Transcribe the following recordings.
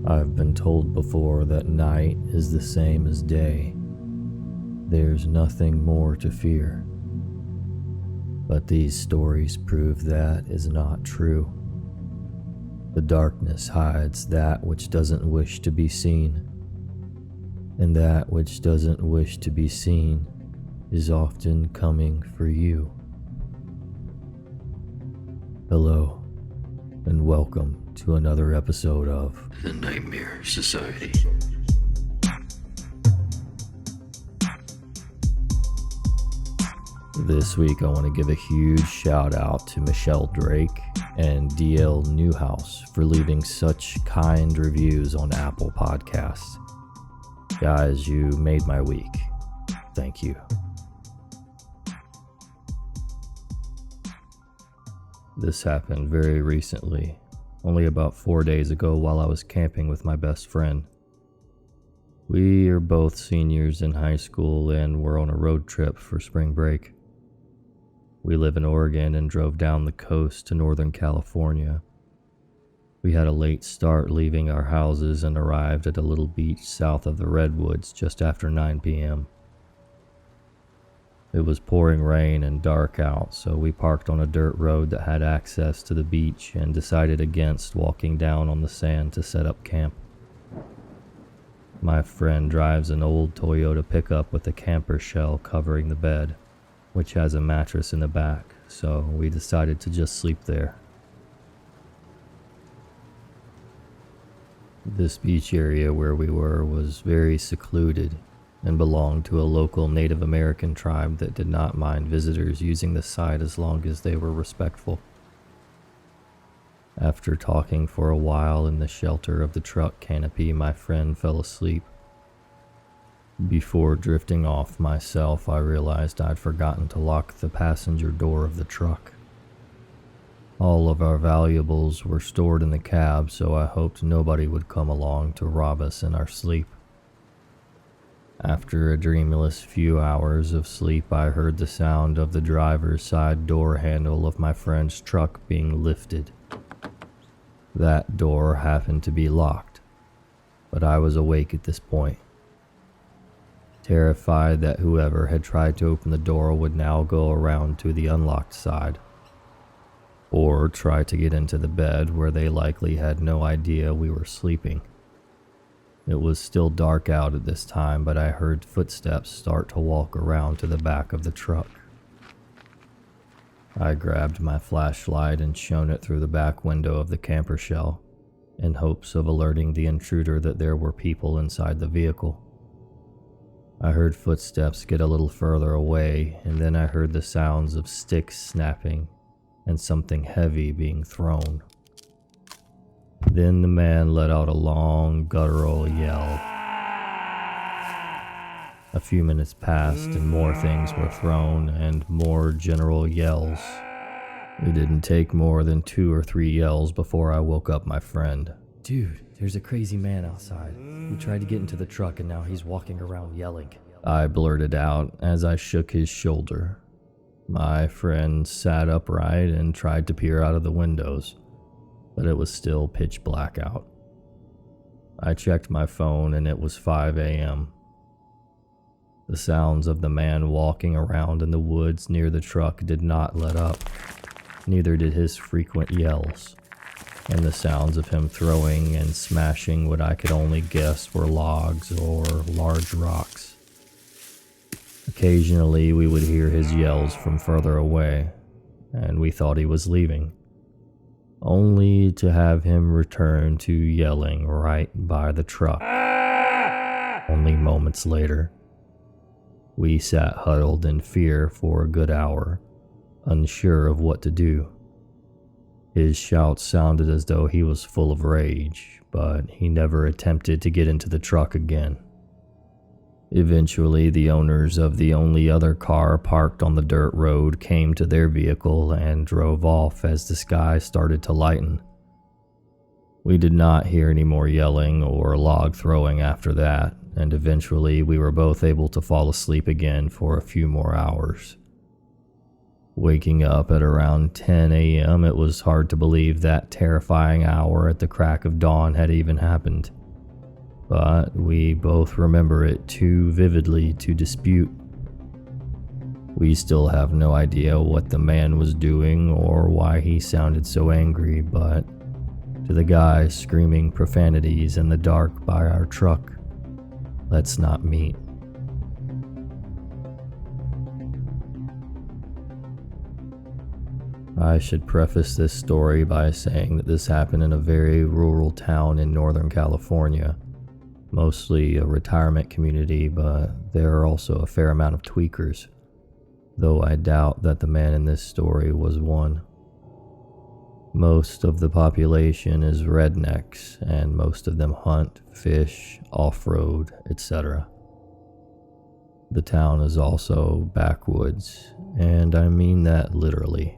I've been told before that night is the same as day. There's nothing more to fear. But these stories prove that is not true. The darkness hides that which doesn't wish to be seen, and that which doesn't wish to be seen is often coming for you. Hello, and welcome to another episode of The Nightmare Society. This week I want to give a huge shout out to michelledrake and DLNEWHOUSE for leaving such kind reviews on Apple Podcasts. Guys, you made my week. Thank you. This happened very recently, only about 4 days ago while I was camping with my best friend. We are both seniors in high school and we're on a road trip for spring break. We live in Oregon and drove down the coast to Northern California. We had a late start leaving our houses and arrived at a little beach south of the Redwoods just after 9 p.m. It was pouring rain and dark out, so we parked on a dirt road that had access to the beach and decided against walking down on the sand to set up camp. My friend drives an old Toyota pickup with a camper shell covering the bed, which has a mattress in the back, so we decided to just sleep there. This beach area where we were was very secluded and belonged to a local Native American tribe that did not mind visitors using the site as long as they were respectful. After talking for a while in the shelter of the truck canopy, my friend fell asleep. Before drifting off myself, I realized I'd forgotten to lock the passenger door of the truck. All of our valuables were stored in the cab, so I hoped nobody would come along to rob us in our sleep. After a dreamless few hours of sleep, I heard the sound of the driver's side door handle of my friend's truck being lifted. That door happened to be locked, but I was awake at this point, terrified that whoever had tried to open the door would now go around to the unlocked side, or try to get into the bed where they likely had no idea we were sleeping. It was still dark out at this time, but I heard footsteps start to walk around to the back of the truck. I grabbed my flashlight and shone it through the back window of the camper shell, in hopes of alerting the intruder that there were people inside the vehicle. I heard footsteps get a little further away, and then I heard the sounds of sticks snapping and something heavy being thrown. Then the man let out a long, guttural yell. A few minutes passed and more things were thrown and more general yells. It didn't take more than 2 or 3 yells before I woke up my friend. "Dude, there's a crazy man outside. He tried to get into the truck and now he's walking around yelling," I blurted out as I shook his shoulder. My friend sat upright and tried to peer out of the windows, but it was still pitch black out. I checked my phone and it was 5 a.m. The sounds of the man walking around in the woods near the truck did not let up, neither did his frequent yells, and the sounds of him throwing and smashing what I could only guess were logs or large rocks. Occasionally we would hear his yells from further away, and we thought he was leaving, only to have him return to yelling right by the truck. Only moments later, we sat huddled in fear for a good hour, unsure of what to do. His shouts sounded as though he was full of rage, but he never attempted to get into the truck again. Eventually, the owners of the only other car parked on the dirt road came to their vehicle and drove off as the sky started to lighten. We did not hear any more yelling or log throwing after that, and eventually we were both able to fall asleep again for a few more hours. Waking up at around 10 a.m., it was hard to believe that terrifying hour at the crack of dawn had even happened. But we both remember it too vividly to dispute. We still have no idea what the man was doing or why he sounded so angry, but to the guy screaming profanities in the dark by our truck, let's not meet. I should preface this story by saying that this happened in a very rural town in Northern California, mostly a retirement community, but there are also a fair amount of tweakers, though I doubt that the man in this story was one. Most of the population is rednecks, and most of them hunt, fish, off-road, etc. The town is also backwoods, and I mean that literally.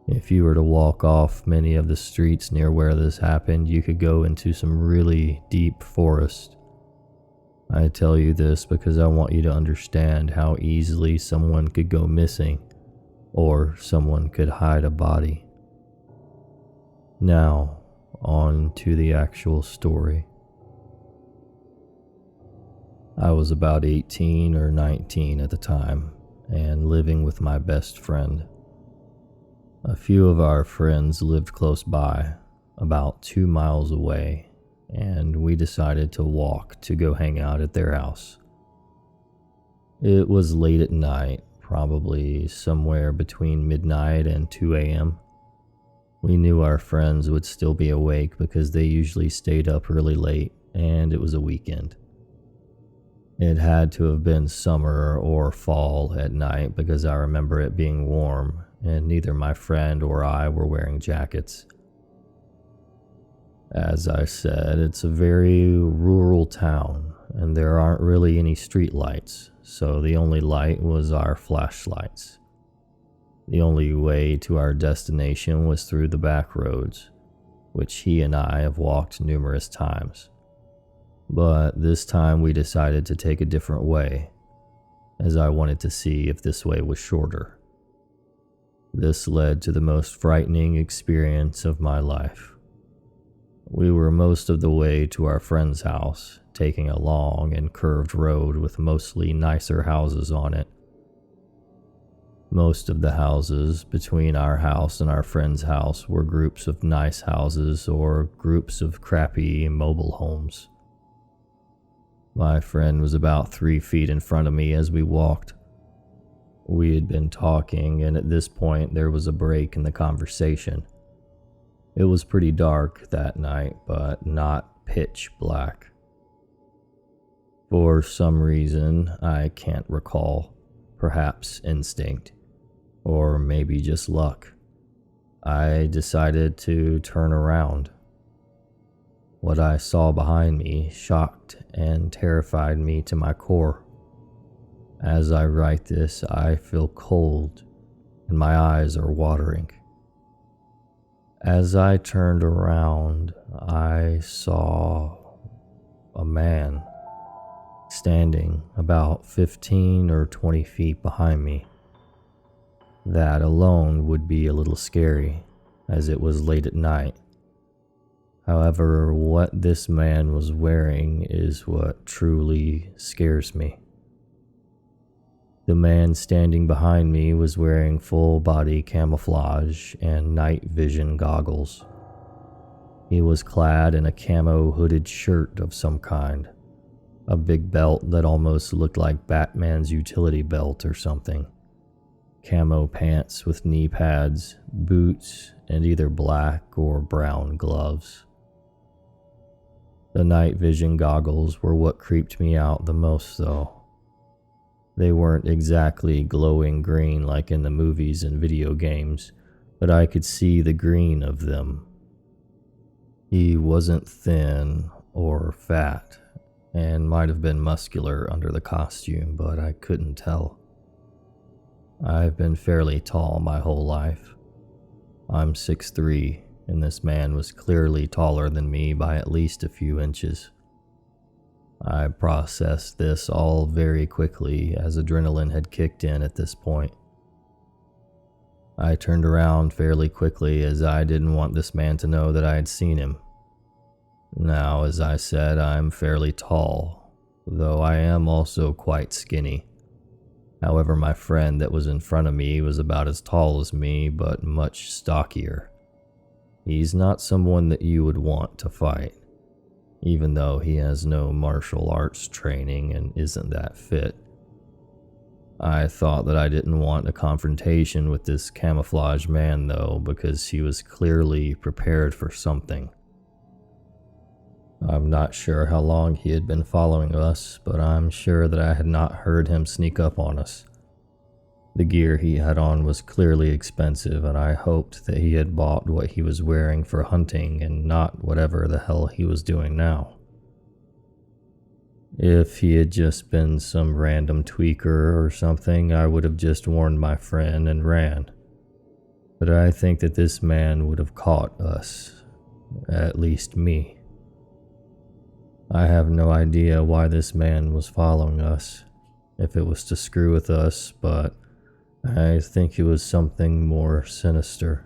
If you were to walk off many of the streets near where this happened, you could go into some really deep forest. I tell you this because I want you to understand how easily someone could go missing, or someone could hide a body. Now, on to the actual story. I was about 18 or 19 at the time, and living with my best friend. A few of our friends lived close by, about 2 miles away, and we decided to walk to go hang out at their house. It was late at night, probably somewhere between midnight and 2 a.m. We knew our friends would still be awake because they usually stayed up really late, and it was a weekend. It had to have been summer or fall at night because I remember it being warm, and neither my friend or I were wearing jackets. As I said, it's a very rural town, and there aren't really any street lights, so the only light was our flashlights. The only way to our destination was through the back roads, which he and I have walked numerous times. But this time we decided to take a different way, as I wanted to see if this way was shorter. This led to the most frightening experience of my life. We were most of the way to our friend's house, taking a long and curved road with mostly nicer houses on it. Most of the houses between our house and our friend's house were groups of nice houses or groups of crappy mobile homes. My friend was about 3 feet in front of me as we walked. We had been talking, and at this point there was a break in the conversation. It was pretty dark that night, but not pitch black. For some reason, I can't recall, perhaps instinct, or maybe just luck, I decided to turn around. What I saw behind me shocked and terrified me to my core. As I write this, I feel cold, and my eyes are watering. As I turned around, I saw a man standing about 15 or 20 feet behind me. That alone would be a little scary, as it was late at night. However, what this man was wearing is what truly scares me. The man standing behind me was wearing full-body camouflage and night vision goggles. He was clad in a camo hooded shirt of some kind, a big belt that almost looked like Batman's utility belt or something, camo pants with knee pads, boots, and either black or brown gloves. The night vision goggles were what creeped me out the most, though. They weren't exactly glowing green like in the movies and video games, but I could see the green of them. He wasn't thin or fat, and might have been muscular under the costume, but I couldn't tell. I've been fairly tall my whole life. I'm 6'3", and this man was clearly taller than me by at least a few inches. I processed this all very quickly as adrenaline had kicked in at this point. I turned around fairly quickly as I didn't want this man to know that I had seen him. Now, as I said, I'm fairly tall, though I am also quite skinny. However, my friend that was in front of me was about as tall as me, but much stockier. He's not someone that you would want to fight, even though he has no martial arts training and isn't that fit. I thought that I didn't want a confrontation with this camouflaged man though, because he was clearly prepared for something. I'm not sure how long he had been following us, but I'm sure that I had not heard him sneak up on us. The gear he had on was clearly expensive, and I hoped that he had bought what he was wearing for hunting and not whatever the hell he was doing now. If he had just been some random tweaker or something, I would have just warned my friend and ran. But I think that this man would have caught us, at least me. I have no idea why this man was following us, if it was to screw with us, but I think it was something more sinister.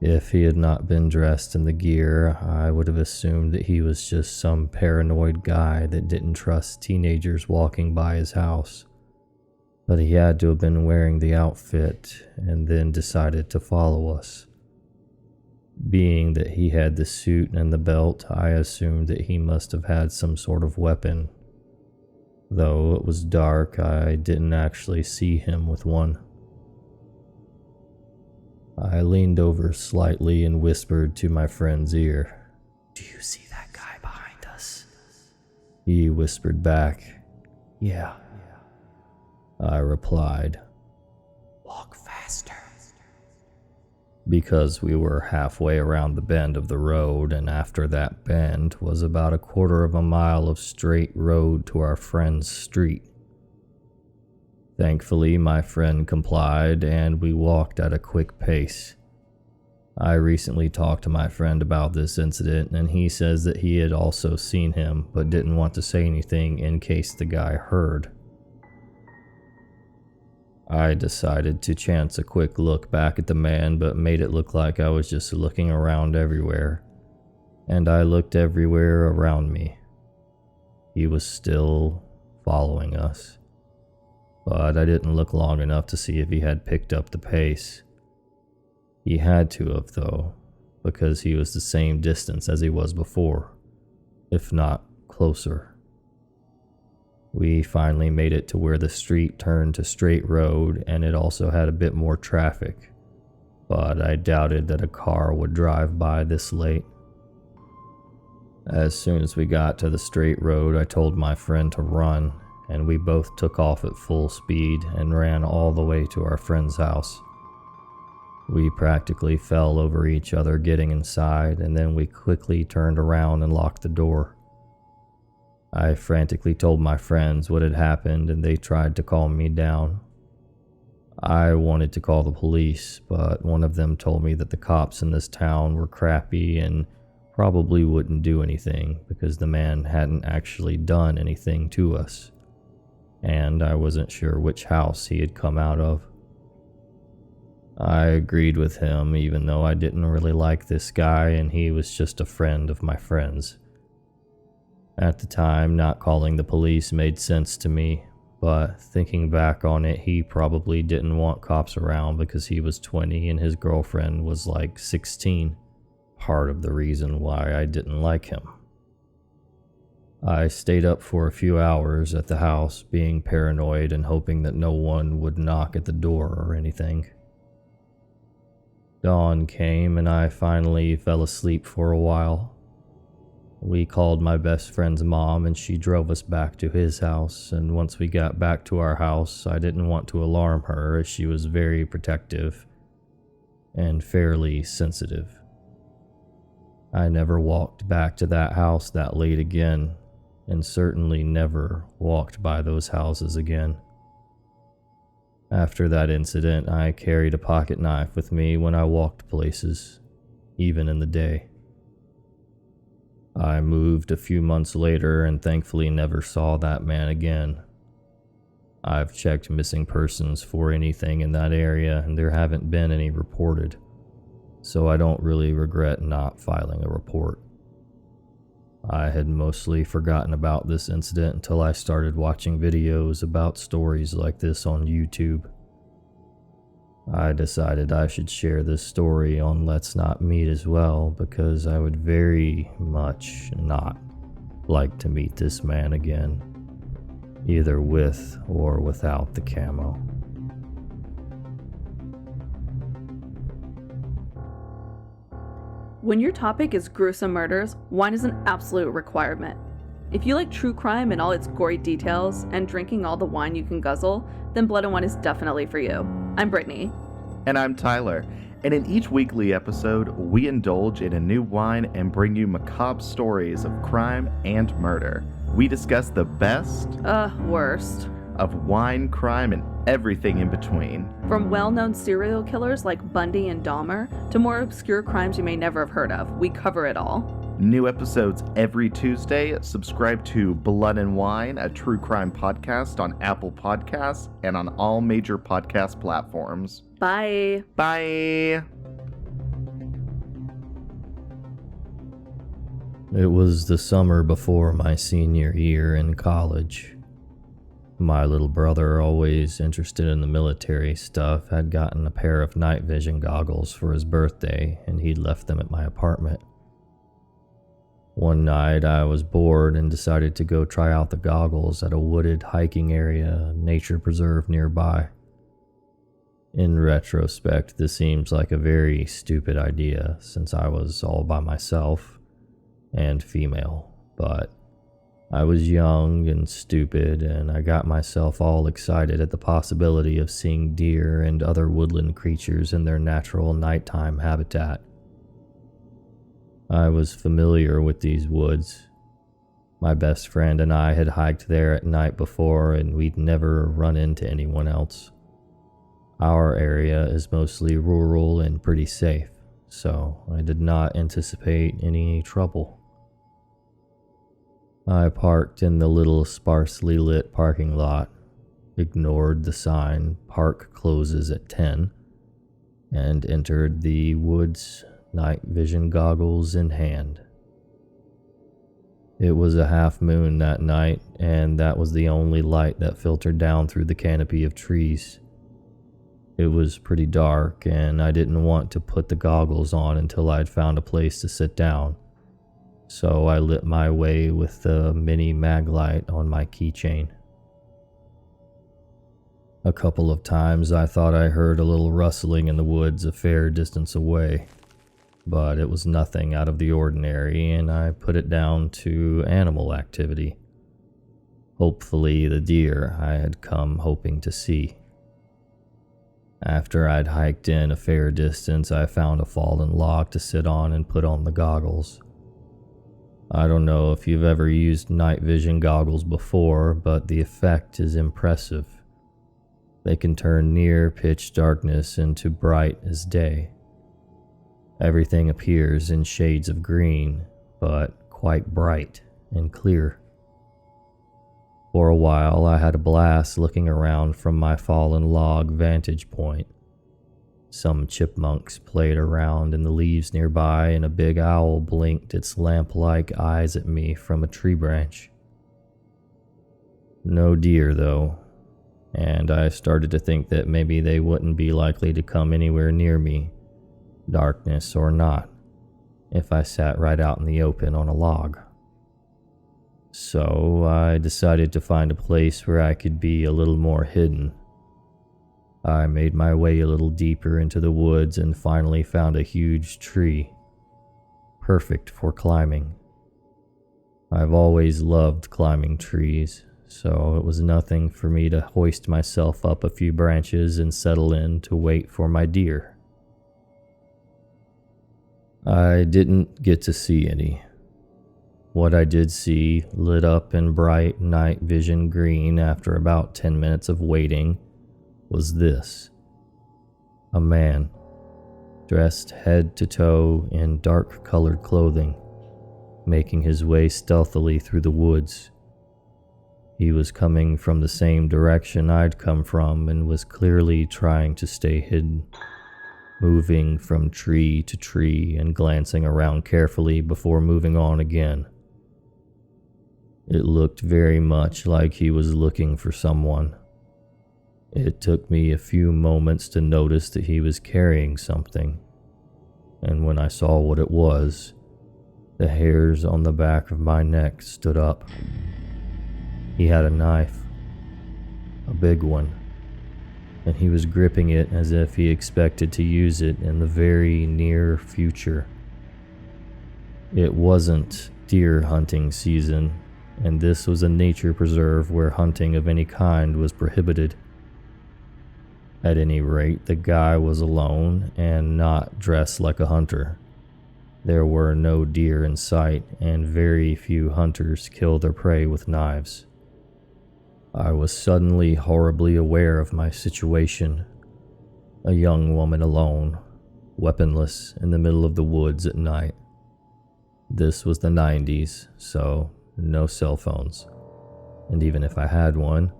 If he had not been dressed in the gear, I would have assumed that he was just some paranoid guy that didn't trust teenagers walking by his house. But he had to have been wearing the outfit and then decided to follow us. Being that he had the suit and the belt, I assumed that he must have had some sort of weapon. Though it was dark, I didn't actually see him with one. I leaned over slightly and whispered to my friend's ear. "Do you see that guy behind us?" He whispered back, "Yeah." I replied, "Walk faster." Because we were halfway around the bend of the road, and after that bend was about a quarter of a mile of straight road to our friend's street. Thankfully, my friend complied, and we walked at a quick pace. I recently talked to my friend about this incident, and he says that he had also seen him, but didn't want to say anything in case the guy heard. I decided to chance a quick look back at the man, but made it look like I was just looking around everywhere. And I looked everywhere around me. He was still following us. But I didn't look long enough to see if he had picked up the pace. He had to have, though, because he was the same distance as he was before, if not closer. We finally made it to where the street turned to straight road, and it also had a bit more traffic, but I doubted that a car would drive by this late. As soon as we got to the straight road, I told my friend to run, and we both took off at full speed and ran all the way to our friend's house. We practically fell over each other getting inside, and then we quickly turned around and locked the door. I frantically told my friends what had happened, and they tried to calm me down. I wanted to call the police, but one of them told me that the cops in this town were crappy and probably wouldn't do anything because the man hadn't actually done anything to us, and I wasn't sure which house he had come out of. I agreed with him, even though I didn't really like this guy and he was just a friend of my friend's. At the time, not calling the police made sense to me, but thinking back on it, he probably didn't want cops around because he was 20 and his girlfriend was like 16, part of the reason why I didn't like him. I stayed up for a few hours at the house, being paranoid and hoping that no one would knock at the door or anything. Dawn came and I finally fell asleep for a while. We called my best friend's mom and she drove us back to his house, and once we got back to our house, I didn't want to alarm her as she was very protective and fairly sensitive. I never walked back to that house that late again, and certainly never walked by those houses again. After that incident, I carried a pocket knife with me when I walked places, even in the day. I moved a few months later and thankfully never saw that man again. I've checked missing persons for anything in that area and there haven't been any reported, so I don't really regret not filing a report. I had mostly forgotten about this incident until I started watching videos about stories like this on YouTube. I decided I should share this story on Let's Not Meet as well because I would very much not like to meet this man again, either with or without the camo. When your topic is gruesome murders, wine is an absolute requirement. If you like true crime and all its gory details, and drinking all the wine you can guzzle, then Blood and Wine is definitely for you. I'm Brittany. And I'm Tyler. And in each weekly episode, we indulge in a new wine and bring you macabre stories of crime and murder. We discuss the best, worst of wine, crime, and everything in between. From well-known serial killers like Bundy and Dahmer to more obscure crimes you may never have heard of, we cover it all. New episodes every Tuesday. Subscribe to Blood and Wine, a true crime podcast on Apple Podcasts and on all major podcast platforms. Bye. Bye. It was the summer before my senior year in college. My little brother, always interested in the military stuff, had gotten a pair of night vision goggles for his birthday, and he'd left them at my apartment. One night, I was bored and decided to go try out the goggles at a wooded hiking area, nature preserve nearby. In retrospect, this seems like a very stupid idea, since I was all by myself and female, but I was young and stupid, and I got myself all excited at the possibility of seeing deer and other woodland creatures in their natural nighttime habitat. I was familiar with these woods. My best friend and I had hiked there at night before, and we'd never run into anyone else. Our area is mostly rural and pretty safe, so I did not anticipate any trouble. I parked in the little sparsely lit parking lot, ignored the sign "Park closes at 10", and entered the woods, night vision goggles in hand. It was a half moon that night, and that was the only light that filtered down through the canopy of trees. It was pretty dark, and I didn't want to put the goggles on until I'd found a place to sit down. So I lit my way with the mini mag light on my keychain. A couple of times I thought I heard a little rustling in the woods a fair distance away, but it was nothing out of the ordinary, and I put it down to animal activity. Hopefully the deer I had come hoping to see. After I'd hiked in a fair distance, I found a fallen log to sit on and put on the goggles. I don't know if you've ever used night vision goggles before, but the effect is impressive. They can turn near pitch darkness into bright as day. Everything appears in shades of green, but quite bright and clear. For a while, I had a blast looking around from my fallen log vantage point. Some chipmunks played around in the leaves nearby, and a big owl blinked its lamp-like eyes at me from a tree branch. No deer, though, and I started to think that maybe they wouldn't be likely to come anywhere near me, darkness or not, if I sat right out in the open on a log. So I decided to find a place where I could be a little more hidden. I made my way a little deeper into the woods and finally found a huge tree, perfect for climbing. I've always loved climbing trees, so it was nothing for me to hoist myself up a few branches and settle in to wait for my deer. I didn't get to see any. What I did see, lit up in bright night vision green after about 10 minutes of waiting, was this. A man, dressed head to toe in dark-colored clothing, making his way stealthily through the woods. He was coming from the same direction I'd come from and was clearly trying to stay hidden, moving from tree to tree and glancing around carefully before moving on again. It looked very much like he was looking for someone. It took me a few moments to notice that he was carrying something, and when I saw what it was, the hairs on the back of my neck stood up. He had a knife, a big one, and he was gripping it as if he expected to use it in the very near future. It wasn't deer hunting season, and this was a nature preserve where hunting of any kind was prohibited. At any rate, the guy was alone and not dressed like a hunter. There were no deer in sight, and very few hunters kill their prey with knives. I was suddenly horribly aware of my situation. A young woman alone, weaponless, in the middle of the woods at night. This was the 90s, so no cell phones. And even if I had one,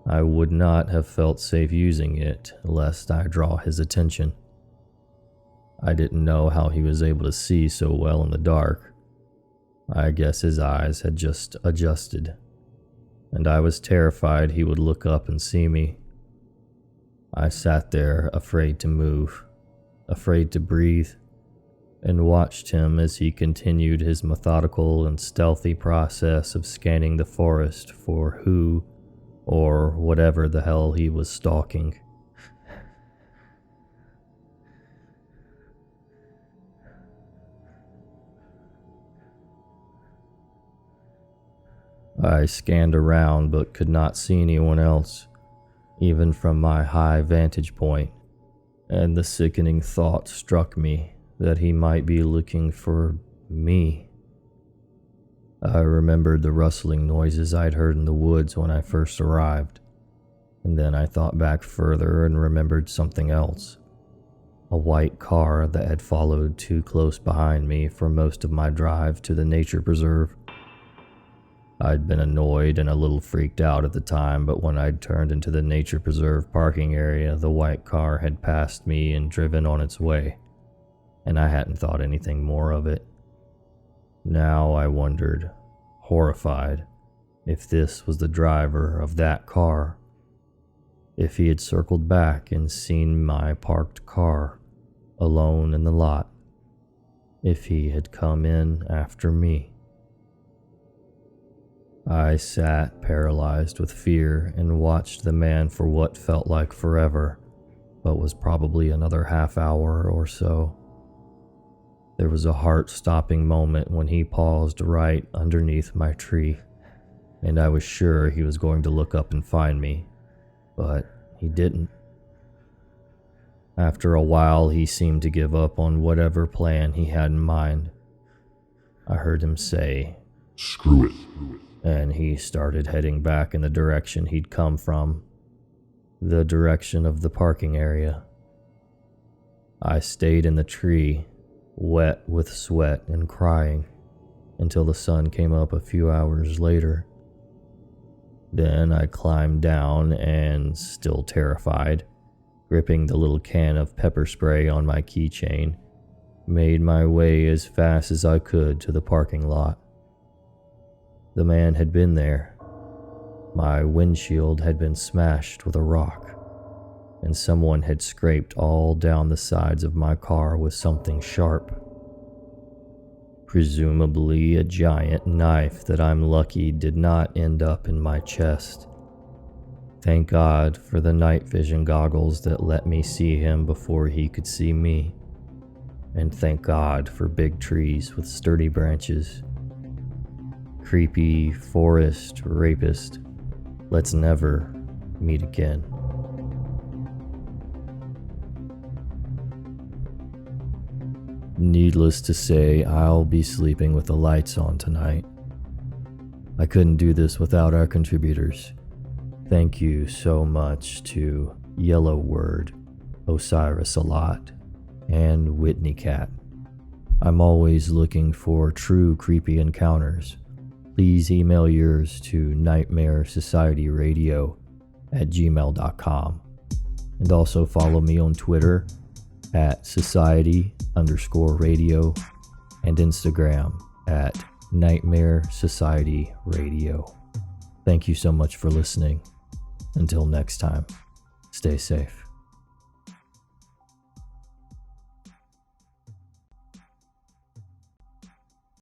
I would not have felt safe using it, lest I draw his attention. I didn't know how he was able to see so well in the dark. I guess his eyes had just adjusted, and I was terrified he would look up and see me. I sat there, afraid to move, afraid to breathe, and watched him as he continued his methodical and stealthy process of scanning the forest for who or whatever the hell he was stalking. I scanned around but could not see anyone else, even from my high vantage point, and the sickening thought struck me that he might be looking for me. I remembered the rustling noises I'd heard in the woods when I first arrived, and then I thought back further and remembered something else. A white car that had followed too close behind me for most of my drive to the nature preserve. I'd been annoyed and a little freaked out at the time, but when I'd turned into the nature preserve parking area, the white car had passed me and driven on its way, and I hadn't thought anything more of it. Now I wondered, horrified, if this was the driver of that car. If he had circled back and seen my parked car, alone in the lot. If he had come in after me. I sat paralyzed with fear and watched the man for what felt like forever, but was probably another half hour or so. There was a heart-stopping moment when he paused right underneath my tree, and I was sure he was going to look up and find me, but he didn't. After a while, he seemed to give up on whatever plan he had in mind. I heard him say, "Screw it." And he started heading back in the direction he'd come from, the direction of the parking area. I stayed in the tree, wet with sweat and crying, until the sun came up a few hours later. Then I climbed down and, still terrified, gripping the little can of pepper spray on my keychain, made my way as fast as I could to the parking lot. The man had been there. My windshield had been smashed with a rock, and someone had scraped all down the sides of my car with something sharp. Presumably a giant knife that I'm lucky did not end up in my chest. Thank God for the night vision goggles that let me see him before he could see me. And thank God for big trees with sturdy branches. Creepy forest rapist, let's never meet again. Needless to say, I'll be sleeping with the lights on tonight. I couldn't do this without our contributors. Thank you so much to Yelloword, osirisalot, and whitneycat. I'm always looking for true creepy encounters, please email yours to NightmareSocietyRadio@gmail.com. And also follow me on Twitter at society_radio and Instagram at NightmareSocietyRadio. Thank you so much for listening. Until next time, stay safe.